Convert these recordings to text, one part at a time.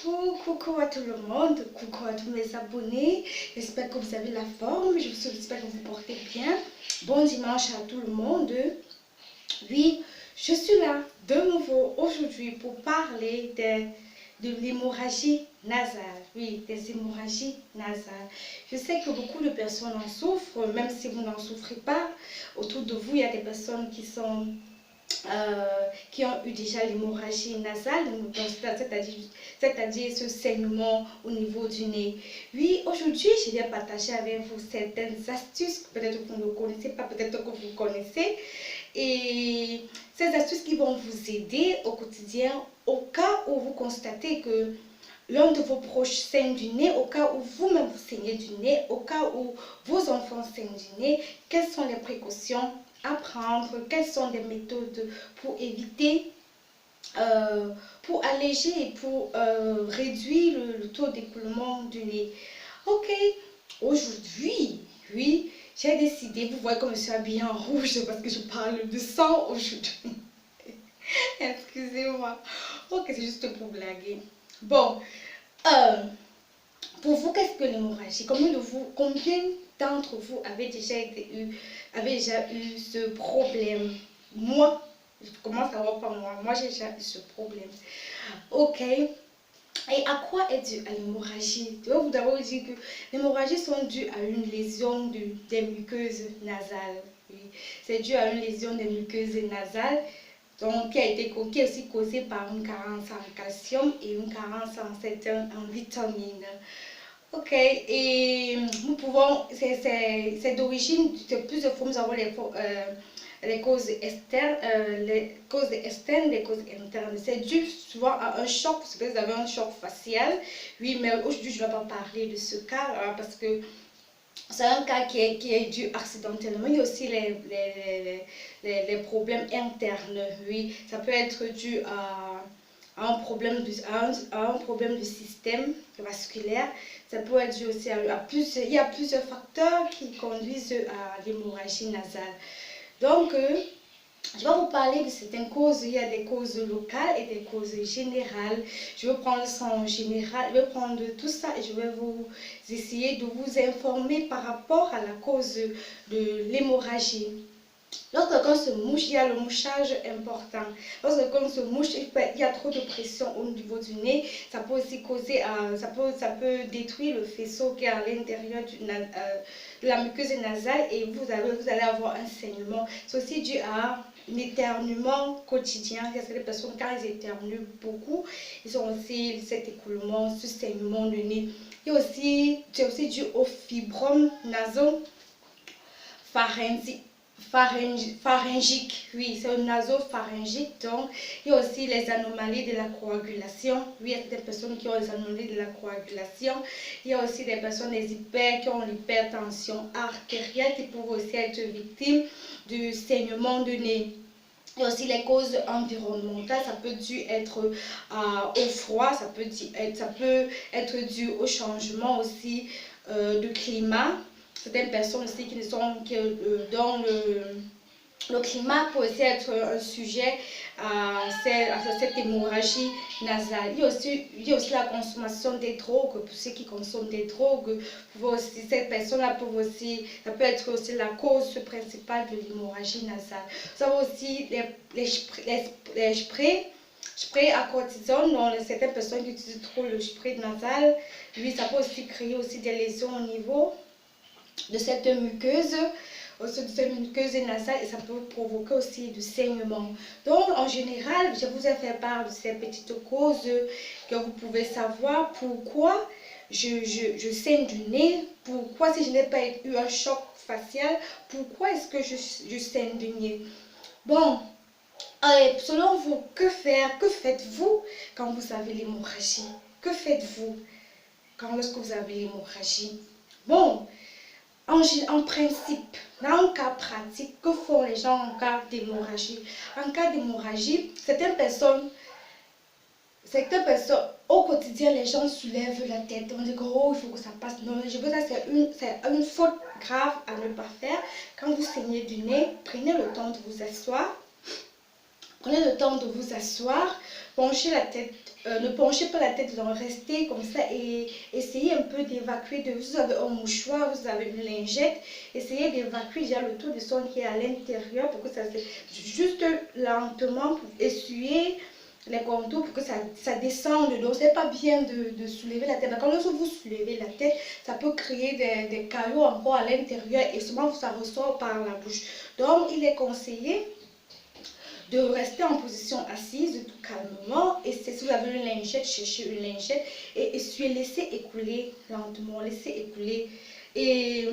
coucou à tout le monde, coucou à tous mes abonnés. J'espère que vous avez la forme, j'espère que vous portez bien. Bon dimanche à tout le monde. Oui, je suis là de nouveau aujourd'hui pour parler de l'hémorragie nasale. Oui, des hémorragies nasales. Je sais que beaucoup de personnes en souffrent, même si vous n'en souffrez pas. Autour de vous, il y a des personnes qui ont eu déjà l'hémorragie nasale, c'est-à-dire ce saignement au niveau du nez. Oui, aujourd'hui, je vais partager avec vous certaines astuces, peut-être que vous ne connaissez pas, peut-être que vous connaissez, et ces astuces qui vont vous aider au quotidien, au cas où vous constatez que l'un de vos proches saigne du nez, au cas où vous-même vous saignez du nez, au cas où vos enfants saignent du nez, quelles sont les précautions à prendre, quelles sont les méthodes pour éviter, pour alléger et pour réduire le taux d'écoulement du nez. Ok, aujourd'hui, oui, j'ai décidé, vous voyez comme je suis habillée en rouge parce que je parle de sang aujourd'hui. Excusez-moi. Ok, c'est juste pour blaguer. Bon, pour vous, qu'est-ce que l'hémorragie? Combien d'entre vous avez déjà eu ce problème? Moi, je commence à voir par moi. Moi, j'ai déjà eu ce problème. Ok. Et à quoi est due l'hémorragie? Vous devez dire que les hémorragies sont dues à une lésion des muqueuses nasales. Oui. C'est dû à une lésion des muqueuses nasales, donc qui est aussi causée par une carence en calcium et une carence en vitamines. Ok, et nous pouvons, c'est d'origine, de plusieurs formes, nous avons les causes externes, les causes internes. C'est dû souvent à un choc, parce que vous avez un choc facial. Oui, mais aujourd'hui, je ne vais pas parler de ce cas, parce que c'est un cas qui est dû accidentellement. Il y a aussi les problèmes internes. Oui, ça peut être dû à un problème de système vasculaire. Ça peut être dû aussi il y a plusieurs facteurs qui conduisent à l'hémorragie nasale. Donc, je vais vous parler de certaines causes. Il y a des causes locales et des causes générales. Je vais prendre ça en général, je vais prendre tout ça et je vais vous essayer de vous informer par rapport à la cause de l'hémorragie. Lorsque quelqu'un se mouche, il y a le mouchage important. Lorsque quelqu'un se mouche, il y a trop de pression au niveau du nez. Ça peut aussi causer, ça peut détruire le faisceau qui est à l'intérieur de la muqueuse nasale et vous allez avoir un saignement. C'est aussi dû à un éternuement quotidien. Il y a certaines personnes, quand ils éternuent beaucoup, ils ont aussi cet écoulement, ce saignement de nez. C'est aussi dû au fibrome nasopharyngique, oui, c'est un nasopharyngique. Donc, il y a aussi les anomalies de la coagulation. Oui, il y a des personnes qui ont les anomalies de la coagulation. Il y a aussi des personnes, qui ont l'hypertension artérielle, qui peuvent aussi être victimes du saignement de nez. Il y a aussi les causes environnementales, ça peut dû être au froid, ça peut être dû au changement aussi de climat. Certaines personnes aussi dont le climat peut aussi être un sujet à cette hémorragie nasale. Il y a aussi la consommation des drogues. Pour ceux qui consomment des drogues, cette personne-là ça peut être aussi la cause principale de l'hémorragie nasale. Vous avez aussi les sprays à cortisone, dont certaines personnes qui utilisent trop le spray nasal. Lui, ça peut aussi créer aussi des lésions au niveau de cette muqueuse nasale et ça peut provoquer aussi du saignement. Donc en général, je vous ai fait part de ces petites causes que vous pouvez savoir pourquoi je saigne du nez, pourquoi si je n'ai pas eu un choc facial, pourquoi est-ce que je saigne du nez. Bon, selon vous, que faire, que faites-vous quand vous avez l'hémorragie? Que faites-vous lorsque vous avez l'hémorragie? Bon, en principe, dans un cas pratique, que font les gens en cas d'hémorragie? En cas d'hémorragie, certaines personnes, au quotidien, les gens soulèvent la tête. On dit que oh, il faut que ça passe. Non, je veux dire, c'est une faute grave à ne pas faire. Quand vous saignez du nez, prenez le temps de vous asseoir. Prenez le temps de vous asseoir, penchez la tête, ne penchez pas la tête, donc restez comme ça et essayez un peu d'évacuer. Vous avez un mouchoir, vous avez une lingette, essayez d'évacuer déjà le taux de sang qui est à l'intérieur pour que ça se... Juste lentement pour essuyer les contours pour que ça descende. Donc c'est pas bien de soulever la tête. Quand vous soulevez la tête, ça peut créer des caillots encore à l'intérieur et souvent ça ressort par la bouche. Donc il est conseillé de rester en position assise tout calmement. Et si vous avez une lingette, cherchez une lingette et essuyez, laissez écouler lentement, laissez écouler. Et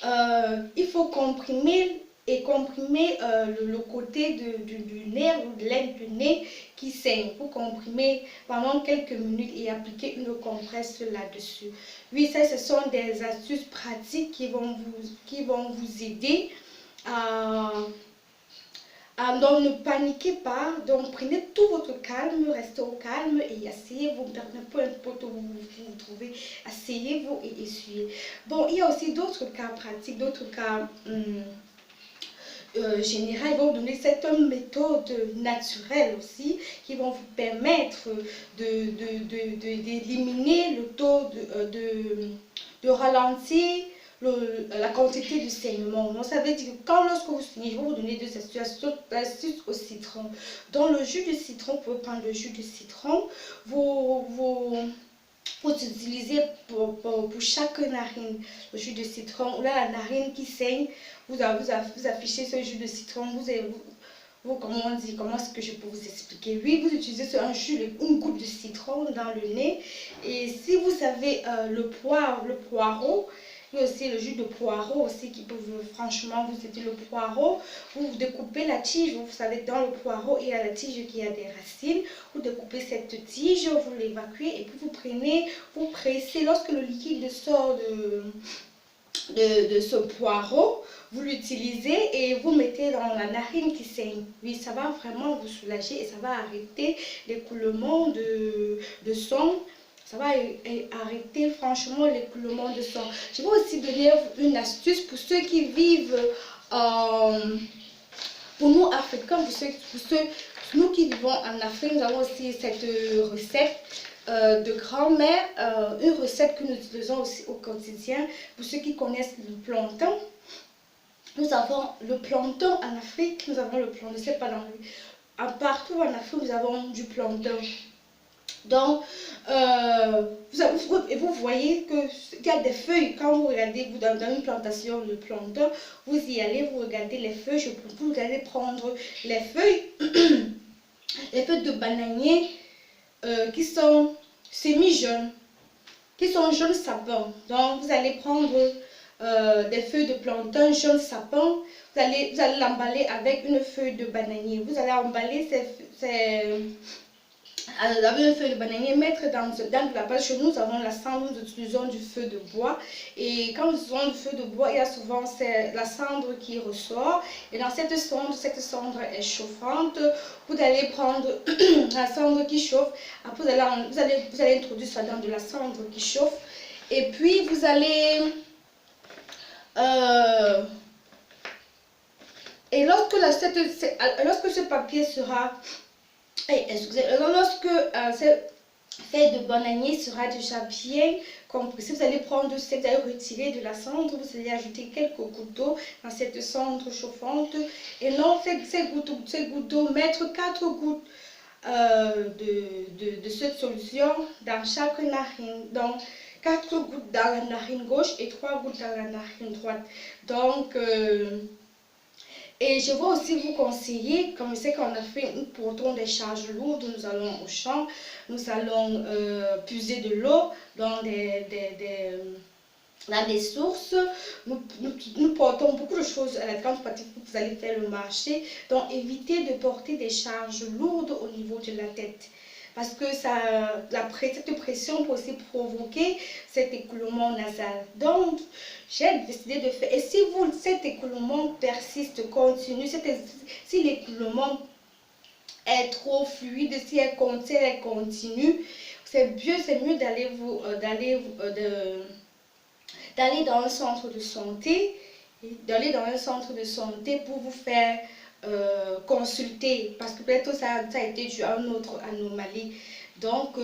il faut comprimer le côté du nerf ou de l'aile du nez qui saigne. Pour comprimer pendant quelques minutes et appliquer une compresse là-dessus. Oui, ça, ce sont des astuces pratiques qui vont vous aider donc ne paniquez pas, donc prenez tout votre calme, restez au calme et asseyez-vous, peu importe où vous trouvez, asseyez-vous et essuyez. Bon, il y a aussi d'autres cas pratiques, d'autres cas généraux. Ils vont vous donner cette méthode naturelle aussi qui vont vous permettre d'éliminer le taux de ralentir la quantité de saignement. Donc, ça veut dire que lorsque vous saignez, je vais vous donner deux astuces au citron. Dans le jus de citron, vous pouvez prendre le jus de citron, vous utilisez pour chaque narine le jus de citron. Là, la narine qui saigne, vous affichez ce jus de citron, comment est-ce que je peux vous expliquer? Oui, vous utilisez une goutte de citron dans le nez. Et si vous avez le poireau, il y a aussi le jus de poireau aussi qui peut franchement vous aider. Le poireau, vous découpez la tige, vous savez dans le poireau il y a la tige qui a des racines. Vous découpez cette tige, vous l'évacuez et puis vous pressez. Lorsque le liquide sort de ce poireau, vous l'utilisez et vous mettez dans la narine qui saigne. Oui, ça va vraiment vous soulager et ça va arrêter l'écoulement de sang. Ça va arrêter franchement l'écoulement de sang. Je vais aussi donner une astuce pour ceux qui vivent, pour nous Africains, nous qui vivons en Afrique, nous avons aussi cette recette de grand-mère, une recette que nous utilisons aussi au quotidien. Pour ceux qui connaissent le plantain, nous avons le plantain en Afrique, nous avons le plantain, c'est pas dans le... Partout en Afrique, nous avons du plantain. Donc, vous voyez qu'il y a des feuilles. Quand vous regardez dans une plantation de plantain, vous y allez, vous regardez les feuilles. Vous allez prendre les feuilles, les feuilles de bananier qui sont semi-jaunes, qui sont jaunes sapin. Donc, vous allez prendre des feuilles de plantain jaune sapin. Vous allez l'emballer avec une feuille de bananier. Vous allez emballer avec une feuille de bananier, mettre dans de la base. Chez nous, nous avons la cendre, nous utilisons du feu de bois. Et quand nous utilisons du feu de bois, il y a souvent la cendre qui ressort. Et dans cette cendre est chauffante. Vous allez prendre la cendre qui chauffe. Après, vous allez introduire ça dans de la cendre qui chauffe. Et puis, vous allez... et lorsque ce papier sera... lorsque cette feuille de bananier sera déjà bien compressée, vous allez retirer de la cendre, vous allez ajouter quelques gouttes d'eau dans cette cendre chauffante. Et non, ces gouttes d'eau, mettre 4 gouttes de cette solution dans chaque narine. Donc, 4 gouttes dans la narine gauche et 3 gouttes dans la narine droite. Donc, et je vais aussi vous conseiller, comme c'est qu'on a fait, nous portons des charges lourdes, nous allons au champ, nous allons puiser de l'eau dans des sources, nous portons beaucoup de choses à la grande partie que vous allez faire le marché, donc évitez de porter des charges lourdes au niveau de la tête. Parce que cette pression peut aussi provoquer cet écoulement nasal. Donc, j'ai décidé de faire. Et si cet écoulement persiste, continue, si l'écoulement est trop fluide, si elle continue, c'est mieux d'aller dans un centre de santé, pour vous faire consulter parce que peut-être ça a été dû à une autre anomalie. Donc,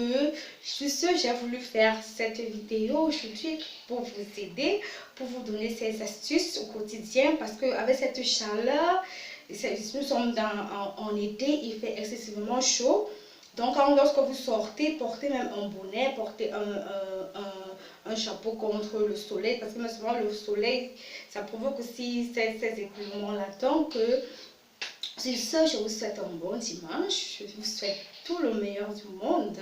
sur ce, j'ai voulu faire cette vidéo aujourd'hui pour vous aider, pour vous donner ces astuces au quotidien parce qu'avec cette chaleur, nous sommes en été, il fait excessivement chaud. Donc, lorsque vous sortez, portez même un bonnet, portez un chapeau contre le soleil parce que souvent le soleil, ça provoque aussi ces écoulements-là. Donc, sur ce, je vous souhaite un bon dimanche. Je vous souhaite tout le meilleur du monde.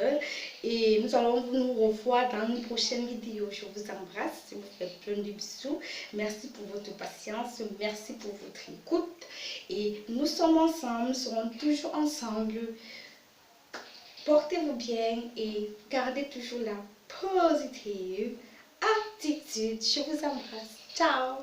Et nous allons nous revoir dans une prochaine vidéo. Je vous embrasse. Je vous fais plein de bisous. Merci pour votre patience. Merci pour votre écoute. Et nous sommes ensemble. Nous serons toujours ensemble. Portez-vous bien et gardez toujours la positive attitude. Je vous embrasse. Ciao.